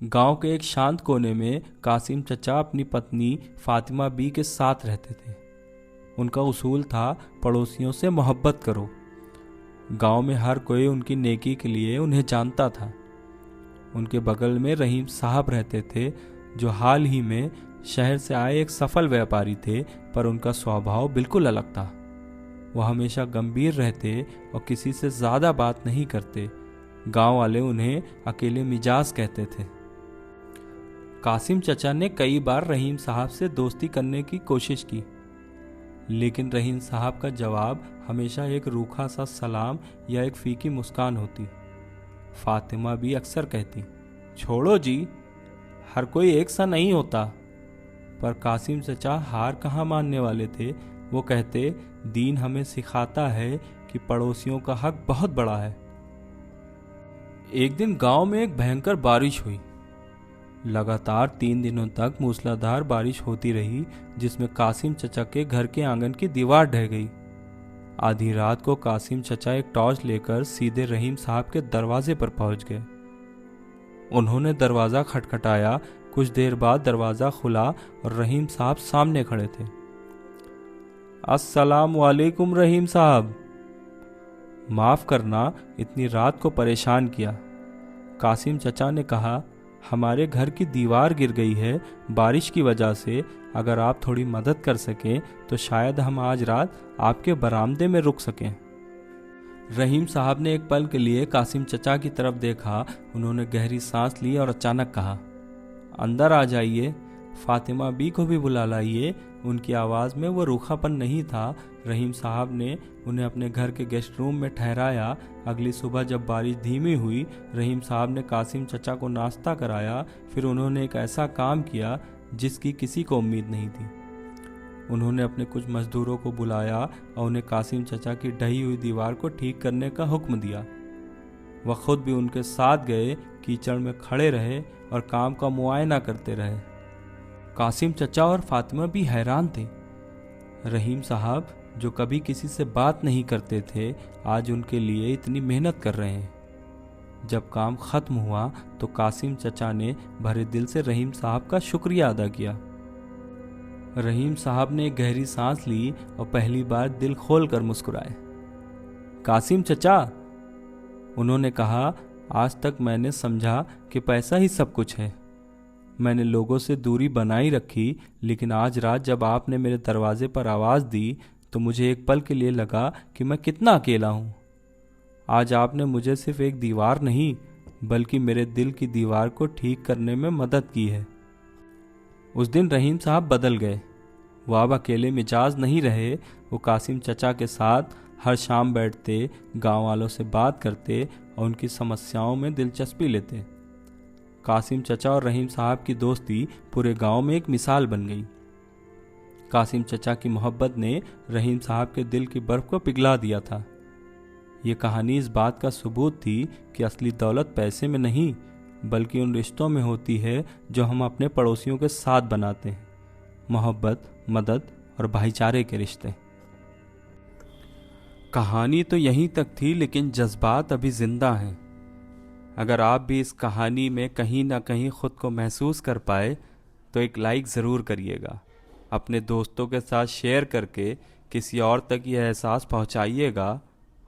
गांव के एक शांत कोने में कासिम चचा अपनी पत्नी फातिमा बी के साथ रहते थे। उनका उसूल था, पड़ोसियों से मोहब्बत करो। गांव में हर कोई उनकी नेकी के लिए उन्हें जानता था। उनके बगल में रहीम साहब रहते थे, जो हाल ही में शहर से आए एक सफल व्यापारी थे, पर उनका स्वभाव बिल्कुल अलग था। वह हमेशा गंभीर रहते और किसी से ज़्यादा बात नहीं करते। गांव वाले उन्हें अकेले मिजाज कहते थे। कासिम चचा ने कई बार रहीम साहब से दोस्ती करने की कोशिश की, लेकिन रहीम साहब का जवाब हमेशा एक रूखा सा सलाम या एक फीकी मुस्कान होती। फातिमा भी अक्सर कहती, छोड़ो जी, हर कोई एक सा नहीं होता। पर कासिम चचा हार कहाँ मानने वाले थे। वो कहते, दीन हमें सिखाता है कि पड़ोसियों का हक बहुत बड़ा है। एक दिन गांव में एक भयंकर बारिश हुई। लगातार 3 दिनों तक मूसलाधार बारिश होती रही, जिसमें कासिम चचा के घर के आंगन की दीवार ढह गई। आधी रात को कासिम चचा एक टॉर्च लेकर सीधे रहीम साहब के दरवाजे पर पहुंच गए। उन्होंने दरवाज़ा खटखटाया। कुछ देर बाद दरवाज़ा खुला और रहीम साहब सामने खड़े थे। अस्सलाम वालेकुम रहीम साहब। माफ़ करना, इतनी रात को परेशान किया। कासिम चचा ने कहा, हमारे घर की दीवार गिर गई है बारिश की वजह से। अगर आप थोड़ी मदद कर सकें तो शायद हम आज रात आपके बरामदे में रुक सकें। रहीम साहब ने एक पल के लिए कासिम चचा की तरफ देखा। उन्होंने गहरी सांस ली और अचानक कहा, अंदर आ जाइए, फातिमा बी को भी बुला लाइए। उनकी आवाज़ में वो रूखापन नहीं था। रहीम साहब ने उन्हें अपने घर के गेस्ट रूम में ठहराया। अगली सुबह जब बारिश धीमी हुई, रहीम साहब ने कासिम चचा को नाश्ता कराया। फिर उन्होंने एक ऐसा काम किया जिसकी किसी को उम्मीद नहीं थी। उन्होंने अपने कुछ मजदूरों को बुलाया और उन्हें कासिम चचा की ढही हुई दीवार को ठीक करने का हुक्म दिया। वह खुद भी उनके साथ गए, कीचड़ में खड़े रहे और काम का मुआयना करते रहे। कासिम चचा और फातिमा भी हैरान थे। रहीम साहब, जो कभी किसी से बात नहीं करते थे, आज उनके लिए इतनी मेहनत कर रहे हैं। जब काम ख़त्म हुआ तो कासिम चचा ने भरे दिल से रहीम साहब का शुक्रिया अदा किया। रहीम साहब ने गहरी सांस ली और पहली बार दिल खोलकर मुस्कुराए। कासिम चचा, उन्होंने कहा, आज तक मैंने समझा कि पैसा ही सब कुछ है। मैंने लोगों से दूरी बनाई रखी, लेकिन आज रात जब आपने मेरे दरवाजे पर आवाज़ दी तो मुझे एक पल के लिए लगा कि मैं कितना अकेला हूँ। आज आपने मुझे सिर्फ एक दीवार नहीं, बल्कि मेरे दिल की दीवार को ठीक करने में मदद की है। उस दिन रहीम साहब बदल गए। वो अब अकेले मिजाज नहीं रहे। वो कासिम चचा के साथ हर शाम बैठते, गांव वालों से बात करते और उनकी समस्याओं में दिलचस्पी लेते। कासिम चचा और रहीम साहब की दोस्ती पूरे गांव में एक मिसाल बन गई। कासिम चचा की मोहब्बत ने रहीम साहब के दिल की बर्फ को पिघला दिया था। ये कहानी इस बात का सबूत थी कि असली दौलत पैसे में नहीं, बल्कि उन रिश्तों में होती है जो हम अपने पड़ोसियों के साथ बनाते हैं। मोहब्बत, मदद और भाईचारे के रिश्ते। कहानी तो यहीं तक थी, लेकिन जज्बात अभी जिंदा हैं। अगर आप भी इस कहानी में कहीं ना कहीं खुद को महसूस कर पाए तो एक लाइक ज़रूर करिएगा। अपने दोस्तों के साथ शेयर करके किसी और तक यह एहसास पहुंचाइएगा।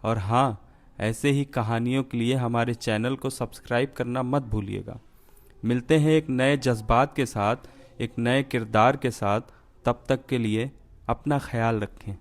और हाँ, ऐसे ही कहानियों के लिए हमारे चैनल को सब्सक्राइब करना मत भूलिएगा। मिलते हैं एक नए जज्बात के साथ, एक नए किरदार के साथ। तब तक के लिए अपना ख्याल रखें।